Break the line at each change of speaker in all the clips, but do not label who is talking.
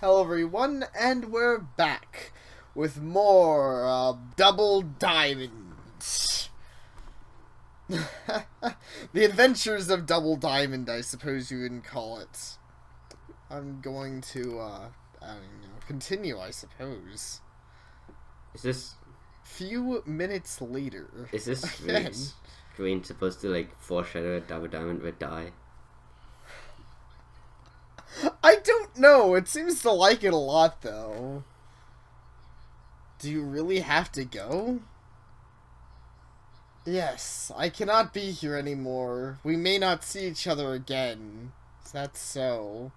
Hello everyone, and we're back with more Double Diamond. The Adventures of Double Diamond, I suppose you would call it. I'm going to, I don't know, continue, I suppose.
Is this
Few minutes later.
is this screen supposed to like foreshadow that Double Diamond would die?
I don't know. It seems to like it a lot, though. Do you really have to go? Yes, I cannot be here anymore. We may not see each other again. Is that so?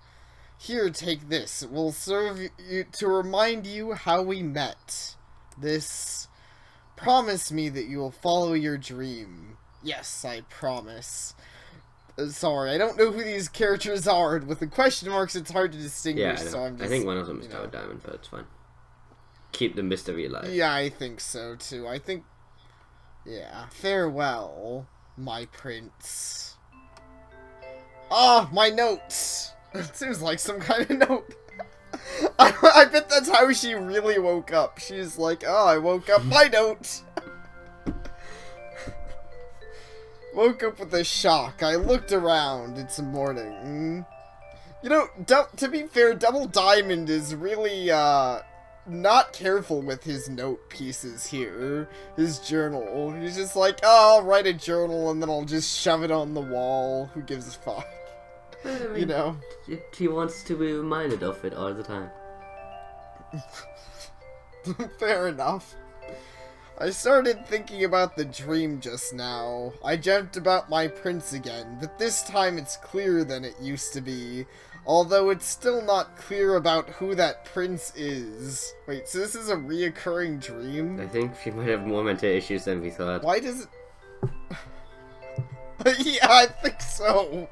Here, take this. It will serve you to remind you how we met. This. Promise me that you will follow your dream. Yes, I promise. Sorry, I don't know who these characters are, and with the question marks it's hard to distinguish, so I'm just...
I think one of them is Double Diamond, but it's fine. Keep the mystery alive.
Yeah, I think so, too. I think... Yeah. Farewell, my prince. Ah, my notes! It seems like some kind of note. I bet that's how she really woke up. She's like, oh, I woke up, my note! Woke up with a shock. I looked around. It's morning. You know, to be fair, Double Diamond is really, not careful with his note pieces here. His journal. He's just like, oh, I'll write a journal and then I'll just shove it on the wall. Who gives a fuck?
I mean,
you know?
He wants to be reminded of it all the time.
Fair enough. I started thinking about the dream just now. I dreamt about my prince again, but this time it's clearer than it used to be. Although it's still not clear about who that prince is. Wait, so this is a reoccurring dream?
I think she might have more mental issues than we thought.
Why does it... Yeah, I think so.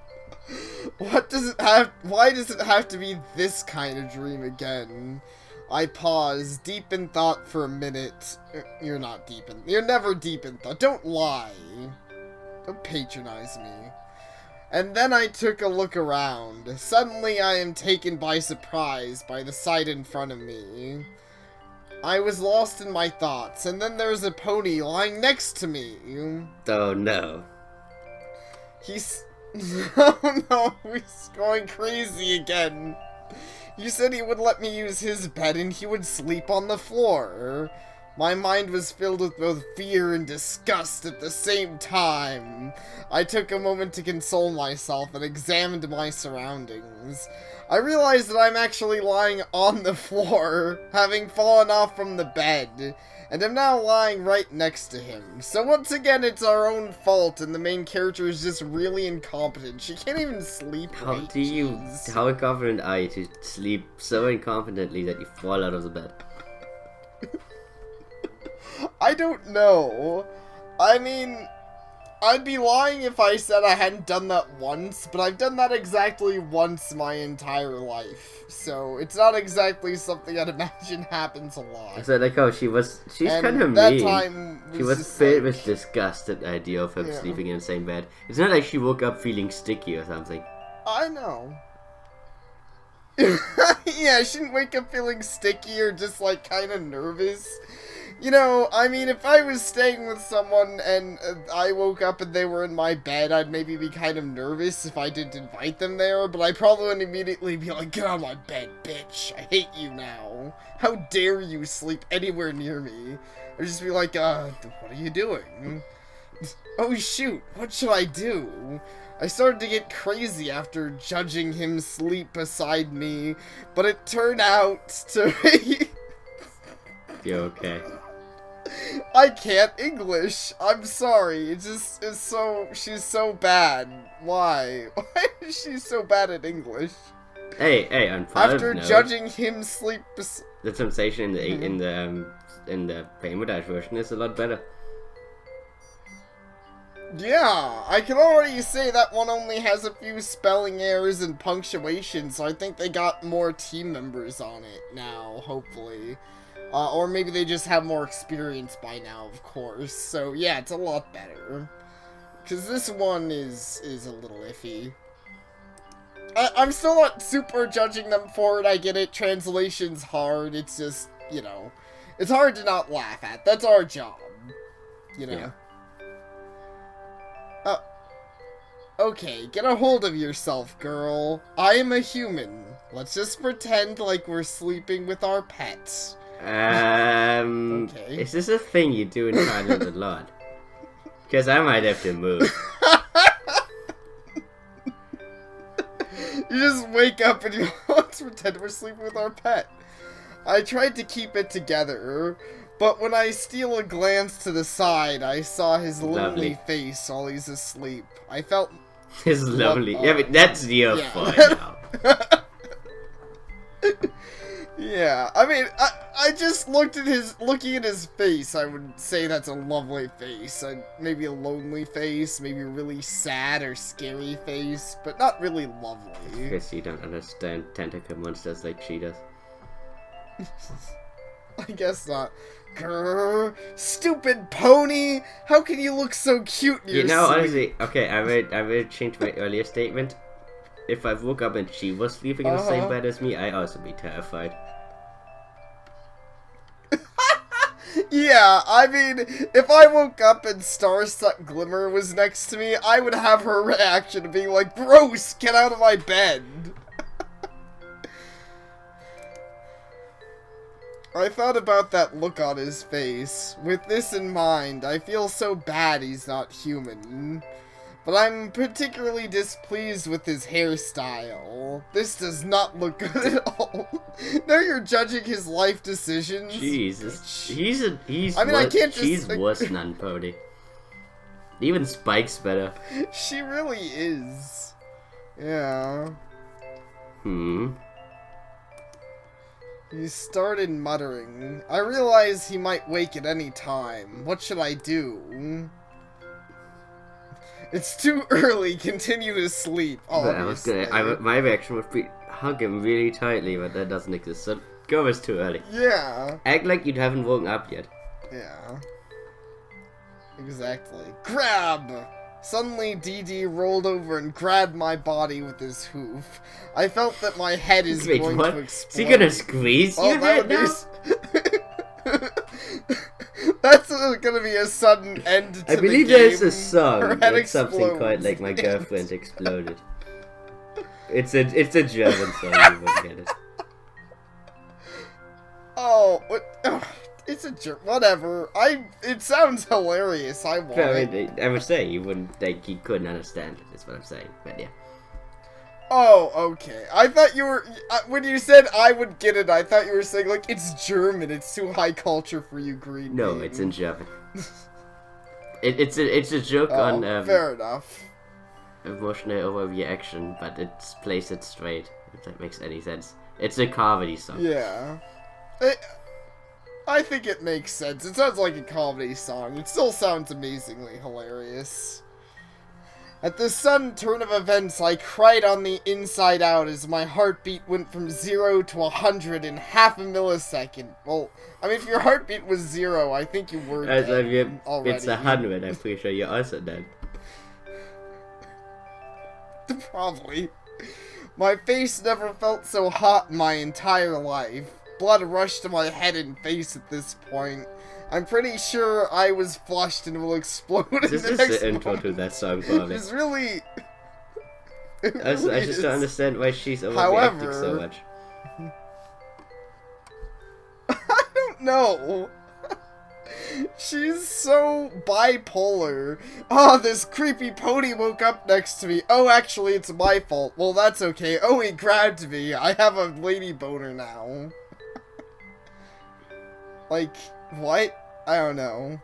What does it have... Why does it have to be this kind of dream again? I paused, deep in thought for a minute. You're not deep in... You're never deep in thought. Don't lie. Don't patronize me. And then I took a look around. Suddenly I am taken by surprise by the sight in front of me. I was lost in my thoughts, and then there's a pony lying next to me.
Oh no.
He's... Oh no, he's going crazy again. You said he would let me use his bed and he would sleep on the floor. My mind was filled with both fear and disgust at the same time. I took a moment to console myself and examined my surroundings. I realized that I'm actually lying on the floor, having fallen off from the bed, and am now lying right next to him. So once again, it's our own fault, and the main character is just really incompetent. She can't even sleep right.
How confident are you to sleep so incompetently that you fall out of the bed?
I don't know. I mean, I'd be lying if I said I hadn't done that once, but I've done that exactly once my entire life. So, it's not exactly something I'd imagine happens a lot.
So, like, oh, she's kind of
that
mean.
time
She was filled with disgust at the idea of him sleeping in the same bed. It's not like she woke up feeling sticky or something.
I know. Yeah, she didn't wake up feeling sticky or just, like, kind of nervous. You know, I mean, if I was staying with someone and I woke up and they were in my bed, I'd maybe be kind of nervous if I didn't invite them there, but I probably wouldn't immediately be like, get out of my bed, bitch, I hate you now. How dare you sleep anywhere near me? I'd just be like, what are you doing? Oh shoot, what should I do? I started to get crazy after judging him sleep beside me, but it turned out to be...
You're okay.
I can't English. I'm sorry. She's so bad. Why? Why is she so bad at English?
Hey, on
After judging him sleep
the sensation in the Paymodage version is a lot better.
Yeah, I can already say that one only has a few spelling errors and punctuation, so I think they got more team members on it now, hopefully. Or maybe they just have more experience by now, of course. So, yeah, it's a lot better. Because this one is a little iffy. I'm still not super judging them for it, I get it, translation's hard, it's just, you know, it's hard to not laugh at, that's our job, you know? Yeah. Okay, get a hold of yourself, girl. I am a human. Let's just pretend like we're sleeping with our pets.
Okay. Is this a thing you do in Thailand a lot? Because I might have to move.
You just wake up and you let's pretend we're sleeping with our pet. I tried to keep it together, but when I steal a glance to the side, I saw his lonely face while he's asleep. I felt...
His lovely... Yeah, but that's your fault now.
Yeah, I mean, I just looking at his face, I would say that's a lovely face. Maybe a lonely face, maybe a really sad or scary face, but not really lovely.
Because you don't understand tentacle monsters like she does.
I guess not. Grrr, stupid pony! How can you look so cute in your sleep?
Honestly, okay, I will change my earlier statement. If I woke up and she was sleeping in the same bed as me, I'd also be terrified.
Yeah, I mean, if I woke up and Starstruck Glimmer was next to me, I would have her reaction of being like, gross, get out of my bed! I thought about that look on his face. With this in mind, I feel so bad he's not human. But I'm particularly displeased with his hairstyle. This does not look good at all. Now you're judging his life decisions.
Jesus, she's worse than Unpody. Even Spike's better.
She really is. Yeah. He started muttering. I realize he might wake at any time. What should I do? It's too early. Continue to sleep.
My reaction would be hug him really tightly, but that doesn't exist. So go as too early.
Yeah.
Act like you haven't woken up yet.
Yeah. Exactly. Grab! Suddenly, DD rolled over and grabbed my body with his hoof. I felt that my head is going to explode.
Is he gonna squeeze you right now?
That's gonna be a sudden end to the game.
I believe there's a song that's something quite like My Girlfriend Exploded. It's a German song, you won't get it.
Oh, what? It's a jerk. Whatever. It sounds hilarious. I want it.
I would say you wouldn't, like, you couldn't understand it, is what I'm saying, but yeah.
Oh, okay. I thought you were, when you said I would get it, I thought you were saying, like, it's German, it's too high culture for you, Green.
No, it's in German. It's a joke on,
fair enough.
Emotional overreaction, but it plays it straight, if that makes any sense. It's a comedy song.
Yeah. I think it makes sense. It sounds like a comedy song. It still sounds amazingly hilarious. At this sudden turn of events, I cried on the inside out as my heartbeat went from 0 to 100 in half a millisecond. Well, I mean, if your heartbeat was 0, I think you were dead already.
It's 100, I'm pretty sure you're also dead.
Probably. My face never felt so hot in my entire life. Blood rushed to my head and face at this point. I'm pretty sure I was flushed and will explode in the next moment. This is the intro
to that song, probably.
It's really...
I just don't understand why she's overreacting so much.
I don't know. She's so bipolar. Oh, this creepy pony woke up next to me. Oh, actually, it's my fault. Well, that's okay. Oh, he grabbed me. I have a lady boner now. Like, what? I don't know.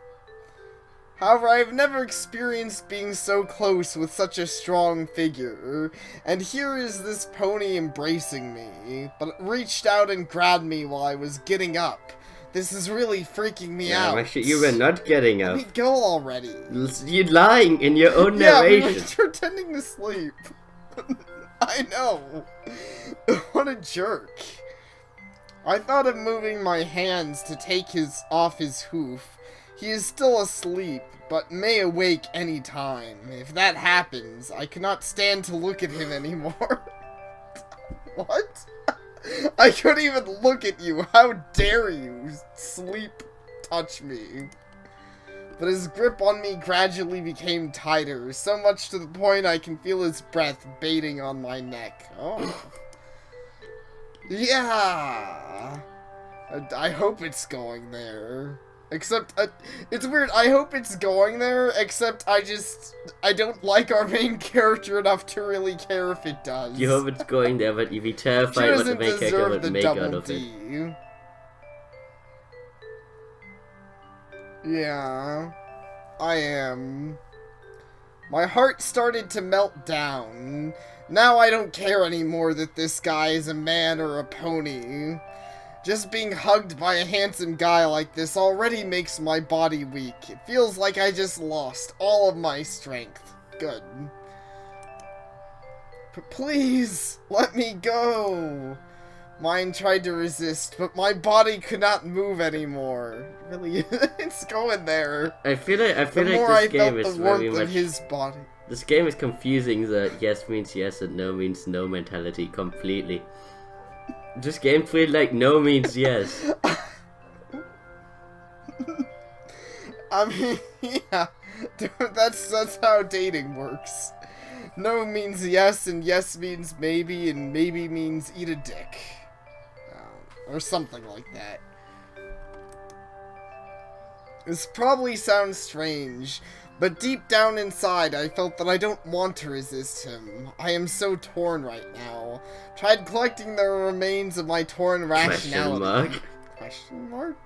However, I've never experienced being so close with such a strong figure, and here is this pony embracing me, but it reached out and grabbed me while I was getting up. This is really freaking me out.
Actually, you were not getting up.
Let me go already.
You're lying in your own narration.
Yeah, we were pretending to sleep. I know. What a jerk. I thought of moving my hands to take off his hoof. He is still asleep, but may awake any time. If that happens, I cannot stand to look at him anymore. What? I couldn't even look at you. How dare you, sleep, touch me? But his grip on me gradually became tighter, so much to the point I can feel his breath baiting on my neck. Oh. Yeah. I hope it's going there. Except, it's weird, I hope it's going there, except I don't like our main character enough to really care if it does.
You hope it's going there, but you'd be terrified what the main character would make out of it.
Yeah, I am. My heart started to melt down. Now I don't care anymore that this guy is a man or a pony. Just being hugged by a handsome guy like this already makes my body weak. It feels like I just lost all of my strength. Good. But please, let me go. Mine tried to resist, but my body could not move anymore. Really, it's going there.
I feel like this game is very much
his body.
This game is confusing the yes means yes and no means no mentality completely. This game feels like no means yes.
I mean, yeah, that's how dating works. No means yes, and yes means maybe, and maybe means eat a dick. Or something like that. This probably sounds strange, but deep down inside I felt that I don't want to resist him. I am so torn right now. Tried collecting the remains of my torn rationality. Question mark?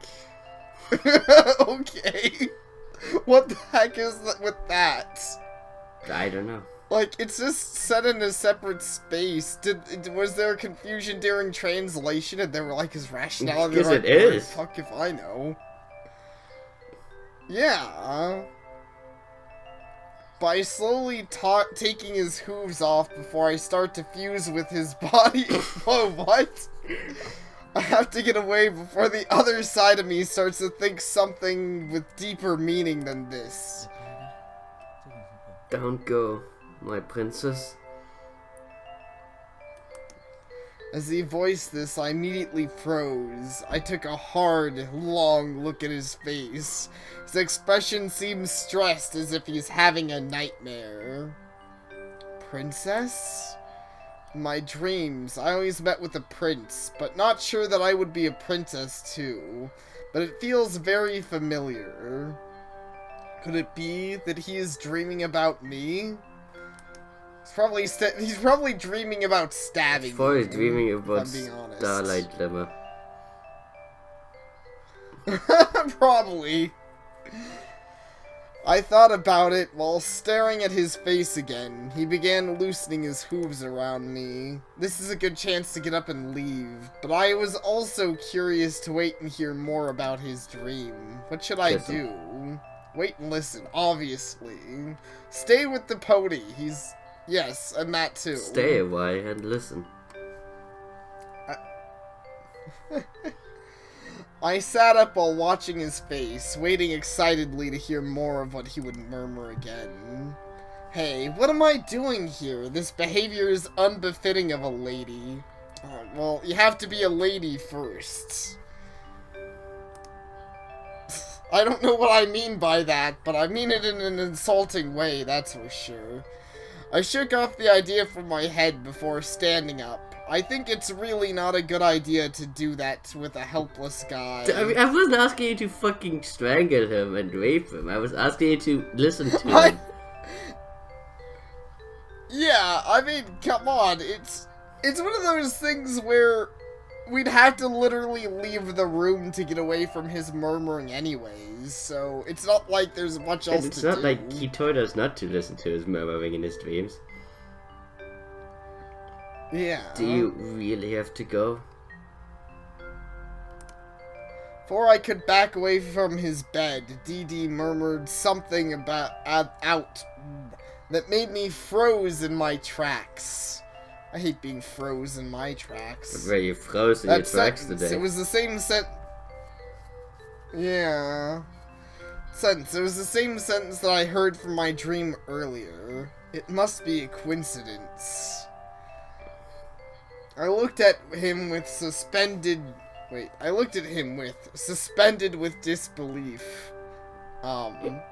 Okay. What the heck is that with that?
I don't know.
Like, it's just set in a separate space. Was there confusion during translation and they were like, his rationality?
Because it is.
Fuck if I know. Yeah. By slowly taking his hooves off before I start to fuse with his body. Whoa, what? I have to get away before the other side of me starts to think something with deeper meaning than this.
Don't go, my princess.
As he voiced this, I immediately froze. I took a hard, long look at his face. His expression seemed stressed, as if he's having a nightmare. Princess? In my dreams, I always met with a prince, but not sure that I would be a princess too. But it feels very familiar. Could it be that he is dreaming about me? He's probably dreaming about stabbing me.
He's probably dreaming about Starlight Glimmer.
Probably. I thought about it while staring at his face again. He began loosening his hooves around me. This is a good chance to get up and leave, but I was also curious to wait and hear more about his dream. What should I do? Wait and listen, obviously. Stay with the pony. Yes, and that too.
Stay a while and listen.
I sat up while watching his face, waiting excitedly to hear more of what he would murmur again. Hey, what am I doing here? This behavior is unbefitting of a lady. Well, you have to be a lady first. I don't know what I mean by that, but I mean it in an insulting way, that's for sure. I shook off the idea from my head before standing up. I think it's really not a good idea to do that with a helpless guy.
I wasn't asking you to fucking strangle him and rape him. I was asking you to listen to him.
Yeah, I mean, come on. It's one of those things where we'd have to literally leave the room to get away from his murmuring anyways, so it's not like there's much else to do.
It's not like he told us not to listen to his murmuring in his dreams.
Yeah.
Do you really have to go?
Before I could back away from his bed, Dee murmured something about out that made me froze in my tracks. I hate being froze in my tracks.
But were you froze in your tracks today?
It was the same Yeah. Sentence. It was the same sentence that I heard from my dream earlier. It must be a coincidence. I looked at him with suspended... Wait, I looked at him with suspended with disbelief. That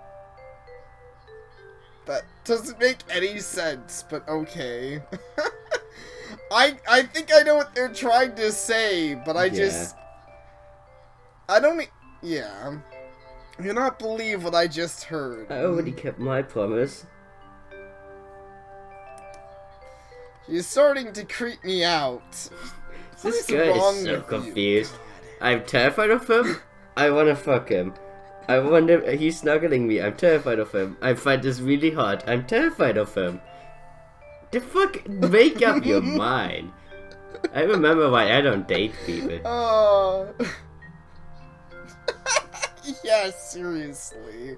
doesn't make any sense, but okay. I think I know what they're trying to say, but I just... I don't... Yeah. I cannot believe what I just heard.
I already kept my promise.
She's starting to creep me out.
This guy is so confused. I'm terrified of him. I wanna fuck him. I want him. He's snuggling me. I'm terrified of him. I find this really hot. I'm terrified of him. The fuck? Make up your mind. I remember why I don't date people.
Oh. Yeah, seriously.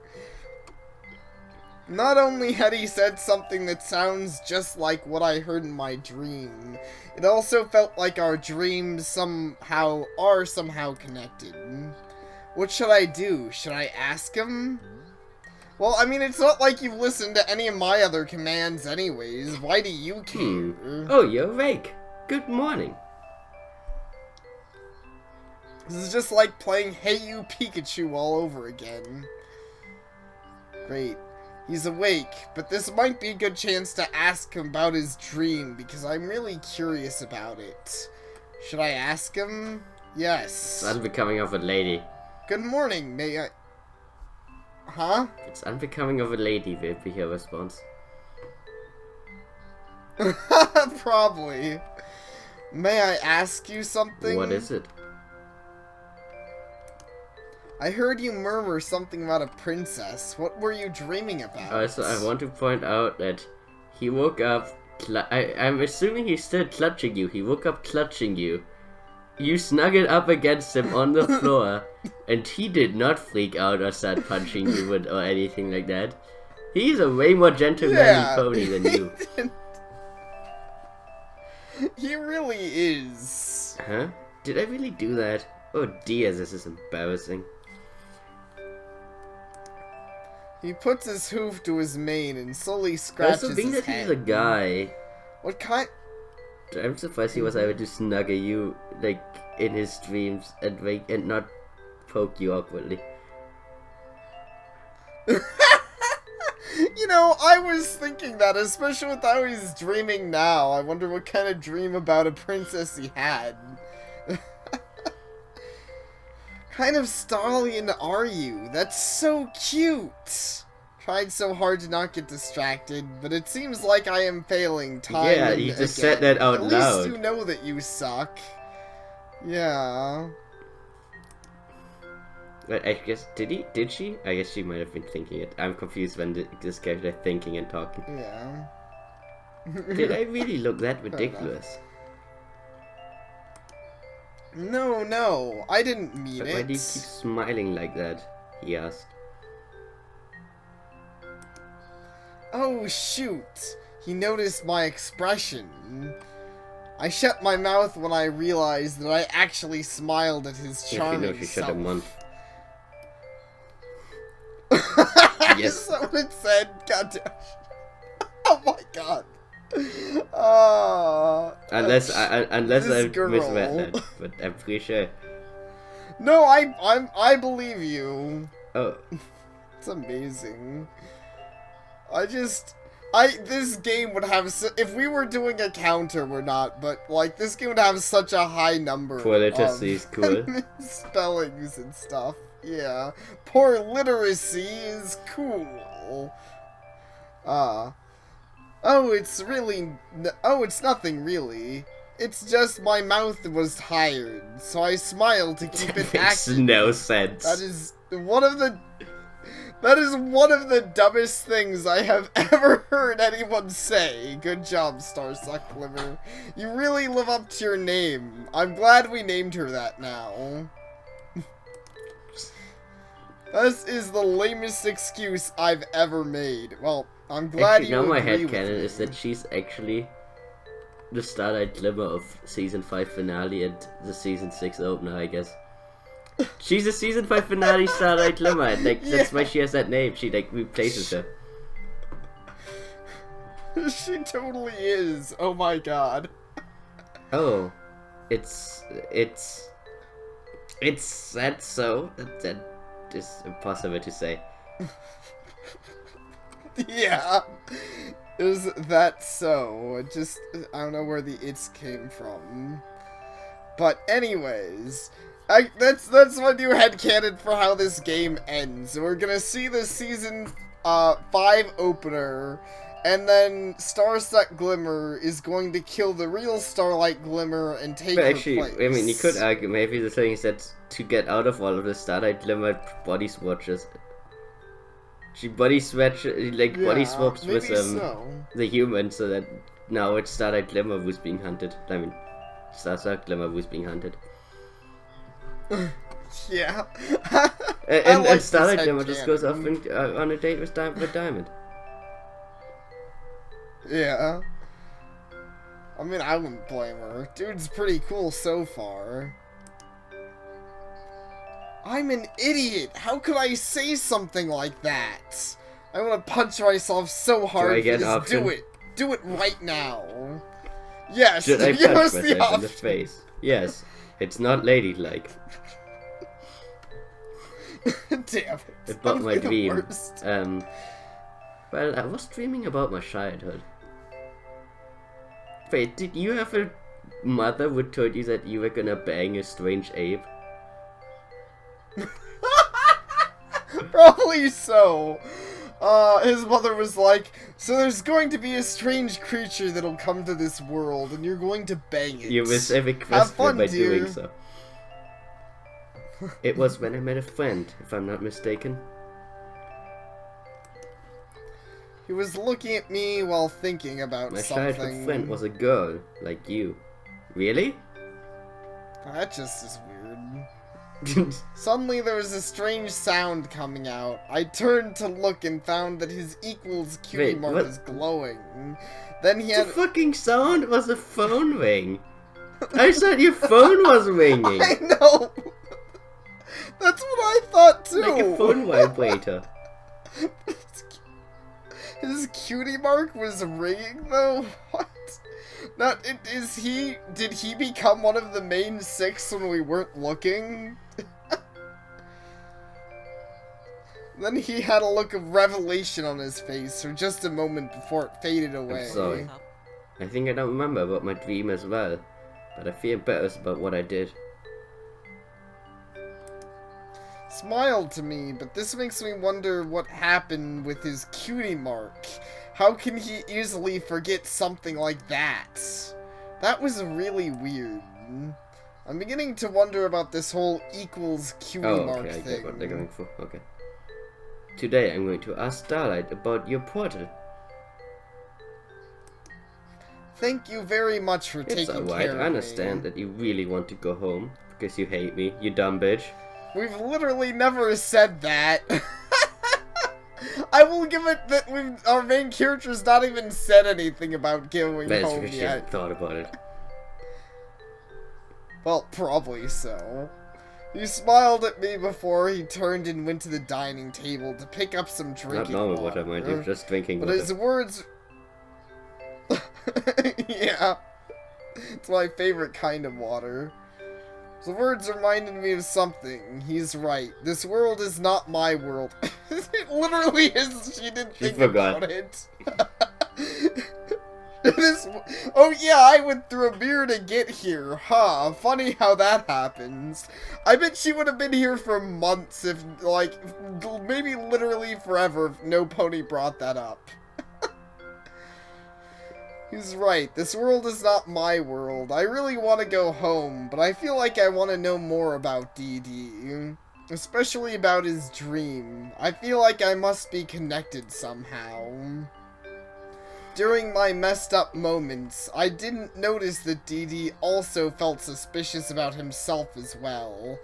Not only had he said something that sounds just like what I heard in my dream, it also felt like our dreams are somehow connected. What should I do? Should I ask him? Well, I mean, it's not like you've listened to any of my other commands anyways. Why do you care?
Oh, you're awake. Good morning.
This is just like playing Hey You Pikachu all over again. Great. He's awake, but this might be a good chance to ask him about his dream, because I'm really curious about it. Should I ask him? Yes.
It's unbecoming of a lady.
Good morning, may I... Huh?
It's unbecoming of a lady, will be her response.
Probably. May I ask you something?
What is it?
I heard you murmur something about a princess. What were you dreaming about?
So I want to point out that he woke up... I'm assuming he's still clutching you. He woke up clutching you. You snuggled up against him on the floor, and he did not freak out or start punching you or anything like that. He's a way more gentlemanly pony than you.
He really is.
Huh? Did I really do that? Oh dear, this is embarrassing.
He puts his hoof to his mane and slowly scratches
Also, being
his
that
head.
he's a guy,
What kind?
I'm surprised he was able to snuggle you, like, in his dreams and not poke you awkwardly.
You know, I was thinking that, especially with how he's dreaming now. I wonder what kind of dream about a princess he had. Kind of stallion are you? That's so cute! Tried so hard to not get distracted, but it seems like I am failing time
Yeah,
and
you just
again.
said that out
At
loud.
least you know that you suck. Yeah.
But I guess, did she? I guess she might have been thinking it. I'm confused when this character thinking and talking.
Yeah.
Did I really look that ridiculous?
No, I didn't mean
But
it.
why do you keep smiling like that? He asked.
Oh, shoot. He noticed my expression. I shut my mouth when I realized that I actually smiled at his charming
If you know, she shut
self.
a month.
Yes. Is that what it said? God damn. Oh my god.
Unless
this
I've
girl.
misread that, but I'm pretty sure.
No, I believe you.
Oh,
It's amazing. This game would have, if we were doing a counter, we're not, but, like, this game would have such a high number
poor literacy is cool.
spellings and stuff. Yeah. Poor literacy is cool. Oh, it's nothing really. It's just my mouth was tired, so I smiled to keep it
Makes
active.
no sense.
That is one of the dumbest things I have ever heard anyone say. Good job, Starsuck Liver. You really live up to your name. I'm glad we named her that now. This is the lamest excuse I've ever made. Well, I'm glad
Actually,
you
now my
agree with
headcanon
me.
is that she's actually the Starlight Glimmer of Season 5 finale and the Season 6 opener, I guess. She's a Season 5 finale Starlight Glimmer, and like, that's why she has that name. She like replaces her.
She totally is. Oh my god.
Oh, it's that so? That is impossible to say.
Yeah. Is that so? Just, I don't know where the it's came from. But anyways, that's my new headcanon for how this game ends. We're gonna see the season 5 opener, and then Starset Glimmer is going to kill the real Starlight Glimmer and take
But
her
actually,
place.
I mean, you could argue maybe the thing is that to get out of all of the Starlight Glimmer body swatches, she body swaps with
so.
the human, so that now it's Starlight Glimmer who's being hunted. I mean, Starset Glimmer who's being hunted.
Yeah.
And Starlight Glimmer just goes off on a date with Diamond.
Yeah. I mean, I wouldn't blame her. Dude's pretty cool so far. I'm an idiot! How could I say something like that? I want to punch myself so hard.
Do I get an
just
option?
do it! Do it right now! Yes!
Should I
give
punch
us the
myself in the
option!
face? Yes. It's not ladylike.
Damn it.
About my
That'd be the
dream.
worst.
Well, I was dreaming about my childhood. Wait, did you have a mother who told you that you were gonna bang a strange ape?
Probably so. His mother was like, so there's going to be a strange creature that'll come to this world, and you're going to bang it.
You miss every
Have
question
fun,
by
dear.
doing so. It was when I met a friend, if I'm not mistaken.
He was looking at me while thinking about
My
something.
childhood friend was a girl, like you. Really?
That just is weird. Suddenly there was a strange sound coming out. I turned to look and found that his equals cutie
Wait,
mark
what?
was glowing. Then he
The
had...
fucking sound was a phone ring. I said your phone was ringing.
I know! That's what I thought too!
Like a phone vibrator.
His cutie mark was ringing though? What? Now, did he become one of the main 6 when we weren't looking? Then he had a look of revelation on his face for just a moment before it faded away.
I'm sorry. I think I don't remember about my dream as well, but I feel embarrassed about what I did.
Smiled to me, but this makes me wonder what happened with his cutie mark. How can he easily forget something like that? That was really weird. I'm beginning to wonder about this whole equals cutie
Oh,
mark
okay, I
thing.
get what they're going for. Okay. Today I'm going to ask Starlight about your portal.
Thank you very much for
It's
taking
alright,
care of
I understand
me.
that you really want to go home because you hate me, you dumb bitch.
We've literally never said that. I will give it that our main character's not even said anything about going
That's
home
because she
yet.
hasn't thought about it.
Well, probably so. He smiled at me before he turned and went to the dining table to pick up some
Not
drinking
normal
water.
water, mind you, just drinking
But
water.
his words... yeah. It's my favorite kind of water. The words reminded me of something. He's right. This world is not my world. It literally is. She didn't think
forgot.
about it. Oh yeah, I went through a mirror to get here. Huh, funny how that happens. I bet she would have been here for months if, like, maybe literally forever if no pony brought that up. He's right, this world is not my world. I really want to go home, but I feel like I want to know more about DD. Especially about his dream. I feel like I must be connected somehow. During my messed up moments, I didn't notice that DD also felt suspicious about himself as well.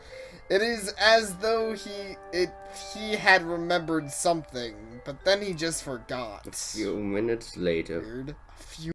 It is as though he had remembered something, but then he just forgot.
A few minutes later.
Weird. A few